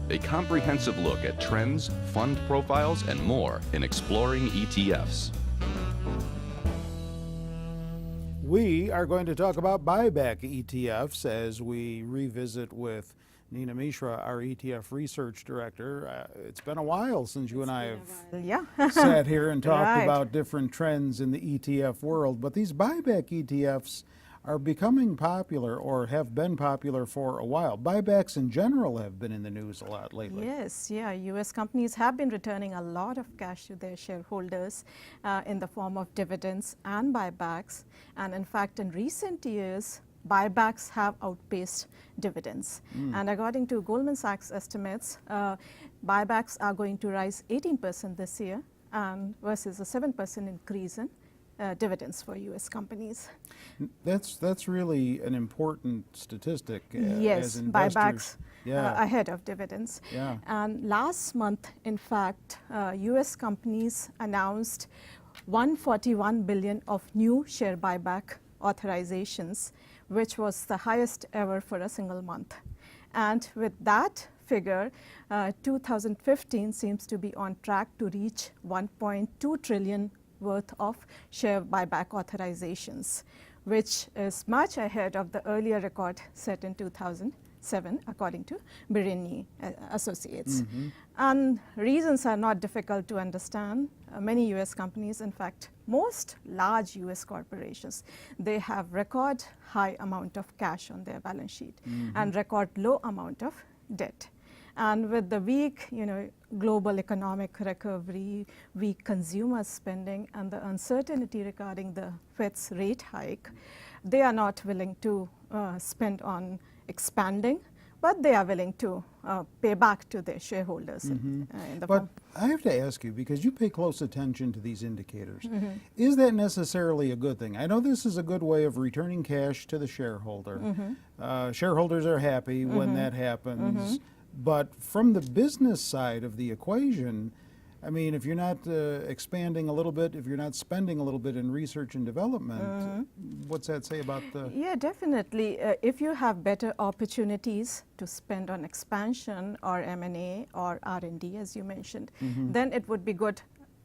a comprehensive look at trends, fund profiles, and more in Exploring ETFs. We are going to talk about buyback ETFs as we revisit with Nina Mishra, our ETF research director. It's been a while since you and I have sat here and talked about different trends in the ETF world, but these buyback ETFs are becoming popular or have been popular for a while. Buybacks in general have been in the news a lot lately. Yes, yeah, U.S. companies have been returning a lot of cash to their shareholders in the form of dividends and buybacks. And in fact, in recent years, buybacks have outpaced dividends. And according to Goldman Sachs estimates, buybacks are going to rise 18% this year versus a 7% increase in dividends for U.S. companies. That's really an important statistic. Yes, as investors. Buybacks ahead of dividends. Yeah. And last month, in fact, U.S. companies announced $141 billion of new share buyback authorizations, which was the highest ever for a single month. And with that figure, 2015 seems to be on track to reach $1.2 trillion worth of share buyback authorizations, which is much ahead of the earlier record set in 2007, according to Birini Associates. And reasons are not difficult to understand. Many U.S. companies, in fact, most large U.S. corporations, they have record high amount of cash on their balance sheet and record low amount of debt. And with the weak, global economic recovery, weak consumer spending, and the uncertainty regarding the Fed's rate hike, they are not willing to spend on expanding, but they are willing to pay back to their shareholders. In the But I have to ask you, because you pay close attention to these indicators, is that necessarily a good thing? I know this is a good way of returning cash to the shareholder. Shareholders are happy when that happens. But from the business side of the equation, I mean, if you're not expanding a little bit, if you're not spending a little bit in research and development, what's that say about the... Yeah, definitely. If you have better opportunities to spend on expansion or M&A or R&D, as you mentioned, then it would be good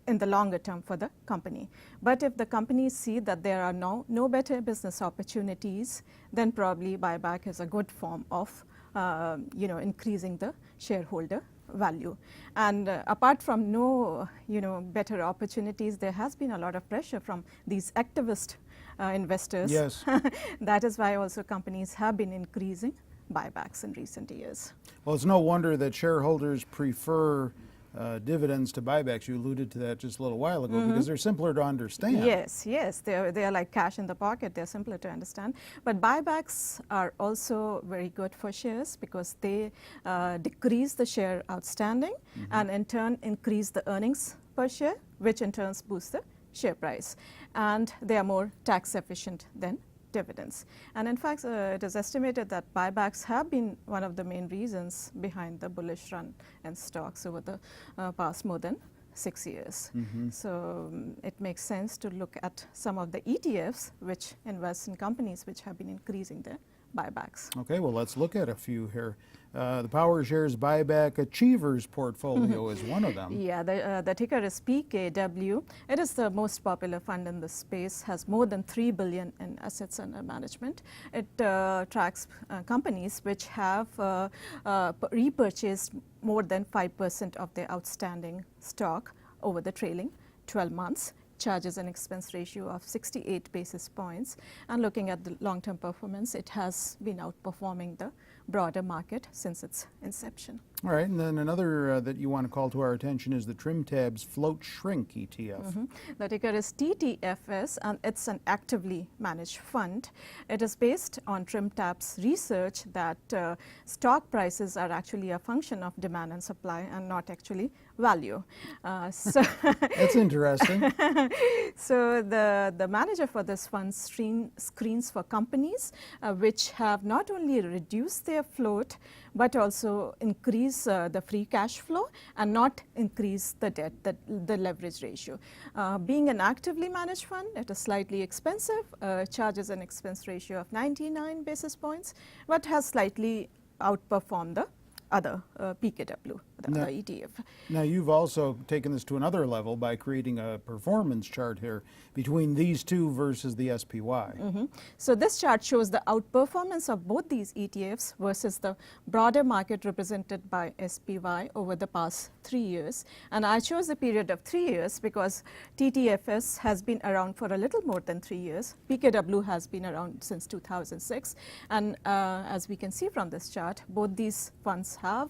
in the longer term for the company. But if the companies see that there are no better business opportunities, then probably buyback is a good form of increasing the shareholder value. And apart from no better opportunities, there has been a lot of pressure from these activist investors. Yes. That is why also companies have been increasing buybacks in recent years. Well, it's no wonder that shareholders prefer dividends to buybacks. You alluded to that just a little while ago, because they're simpler to understand. Yes, they are like cash in the pocket. They're simpler to understand. But buybacks are also very good for shares because they decrease the share outstanding and in turn increase the earnings per share, which in turn boosts the share price. And they are more tax efficient than dividends. And in fact, it is estimated that buybacks have been one of the main reasons behind the bullish run in stocks over the past more than 6 years. So it makes sense to look at some of the ETFs which invest in companies which have been increasing their buybacks. Okay, well, let's look at a few here. The PowerShares Buyback Achievers portfolio is one of them. Yeah, the ticker is PKW. It is the most popular fund in the space, has more than $3 billion in assets under management. It tracks companies which have repurchased more than 5% of their outstanding stock over the trailing 12 months. Charges an expense ratio of 68 basis points, and looking at the long-term performance, it has been outperforming the broader market since its inception. All right, and then another that you want to call to our attention is the TrimTabs Float Shrink ETF. The ticker is TTFS, and it's an actively managed fund. It is based on TrimTabs research that stock prices are actually a function of demand and supply and not actually value. That's interesting. So the manager for this fund screens for companies which have not only reduced their float but also increase the free cash flow and not increase the debt, the leverage ratio. Being an actively managed fund, it is slightly expensive, charges an expense ratio of 99 basis points, but has slightly outperformed the other PKW, the No. other ETF. Now, you've also taken this to another level by creating a performance chart here between these two versus the SPY. So this chart shows the outperformance of both these ETFs versus the broader market represented by SPY over the past 3 years. And I chose a period of 3 years because TTFS has been around for a little more than 3 years. PKW has been around since 2006. And as we can see from this chart, both these funds have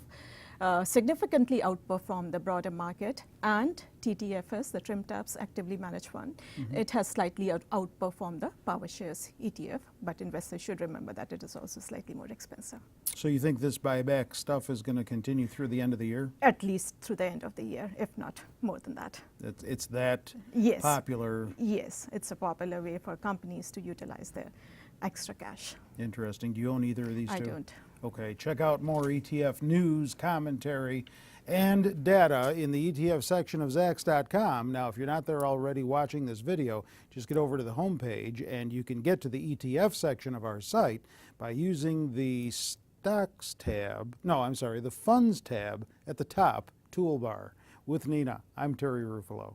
significantly outperformed the broader market, and TTFS, the TrimTabs actively managed fund, it has slightly outperformed the PowerShares ETF, but investors should remember that it is also slightly more expensive. So you think this buyback stuff is going to continue through the end of the year? At least through the end of the year, if not more than that. It's that Yes. popular. Yes, it's a popular way for companies to utilize their extra cash. Interesting. Do you own either of these I two? don't. Okay, check out more ETF news, commentary, and data in the ETF section of Zacks.com. Now, if you're not there already watching this video, just get over to the homepage and you can get to the ETF section of our site by using the Stocks tab, the Funds tab at the top toolbar. With Nina, I'm Terry Ruffalo.